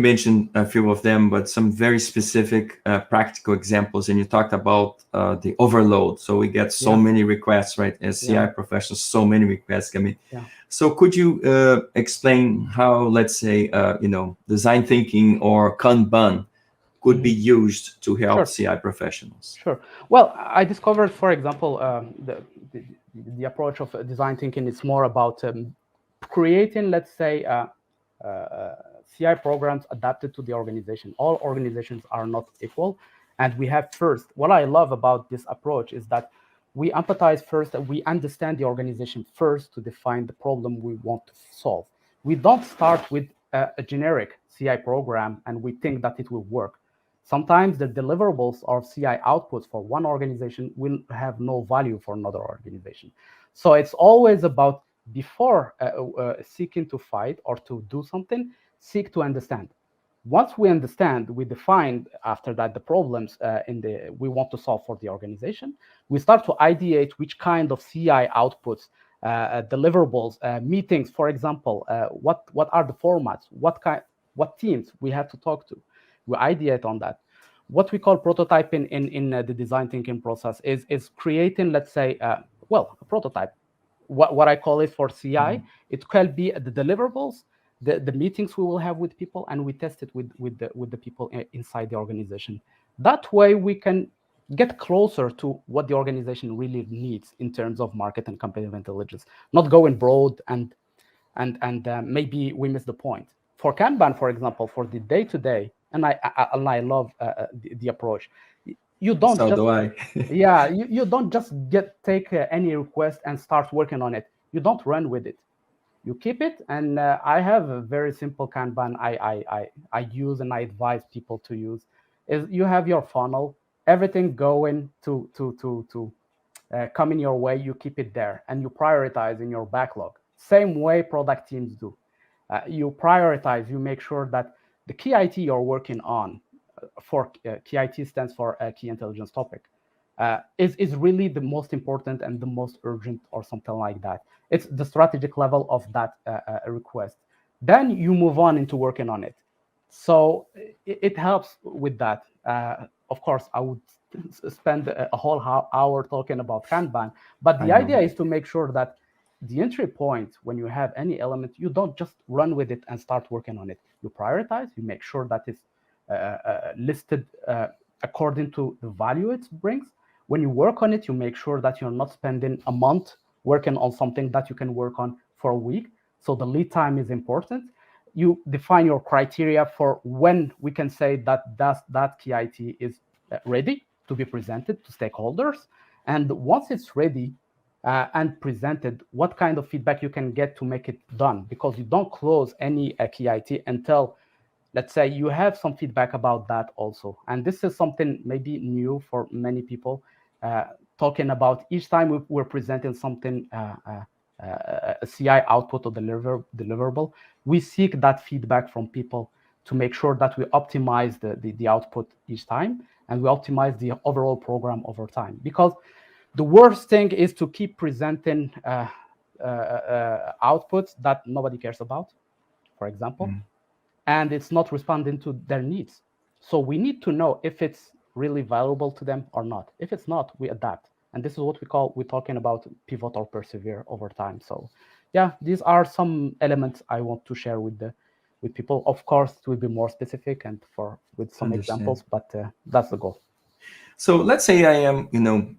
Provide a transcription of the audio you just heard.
mentioned a few of them, but some very specific practical examples. And you talked about the overload. So we get so many requests, right? As CI professionals, so many requests come in. So could you explain how, let's say, design thinking or Kanban could be used to help CI professionals? Sure. Well, I discovered, for example, the approach of design thinking is more about creating, let's say, CI programs adapted to the organization. All organizations are not equal. And we have first, what I love about this approach is that we empathize first, and we understand the organization first to define the problem we want to solve. We don't start with a generic CI program and we think that it will work. Sometimes the deliverables or CI outputs for one organization will have no value for another organization. So it's always about, before seeking to fight or to do something, seek to understand. Once we understand, we define after that the problems we want to solve for the organization. We start to ideate which kind of CI outputs, deliverables, meetings, for example, what are the formats, what teams we have to talk to. We ideate on that. What we call prototyping in the design thinking process is creating, let's say, a prototype. What I call it for CI, it can be the deliverables, the meetings we will have with people, and we test it with the people inside the organization. That way we can get closer to what the organization really needs in terms of market and competitive intelligence, not going broad and maybe we miss the point. For Kanban, for example, for the day-to-day, and I love the approach. You don't you don't just take any request and start working on it. You don't run with it. You keep it, and I have a very simple Kanban I use and I advise people to use. Is you have your funnel, everything going to come in your way. You keep it there, and you prioritize in your backlog. Same way product teams do. You prioritize. You make sure that the key IT you're working on, for key IT stands for key intelligence topic, is really the most important and the most urgent or something like that. It's the strategic level of that request. Then you move on into working on it. So it helps with that. Of course, I would spend a whole hour talking about Kanban, but the idea is to make sure that the entry point, when you have any element, you don't just run with it and start working on it. You prioritize, you make sure that it's listed according to the value it brings. When you work on it, you make sure that you're not spending a month working on something that you can work on for a week. So the lead time is important. You define your criteria for when we can say that key IT is ready to be presented to stakeholders. And once it's ready, and presented, what kind of feedback you can get to make it done, because you don't close any key IT until, let's say, you have some feedback about that also. And this is something maybe new for many people, talking about each time we're presenting something, a CI output or deliverable, we seek that feedback from people to make sure that we optimize the output each time, and we optimize the overall program over time. Because the worst thing is to keep presenting outputs that nobody cares about, for example, and it's not responding to their needs. So we need to know if it's really valuable to them or not. If it's not, we adapt. And this is what we're talking about pivot or persevere over time. So yeah, these are some elements I want to share with people. Of course, it will be more specific and with some examples, but that's the goal. So let's say I am, trying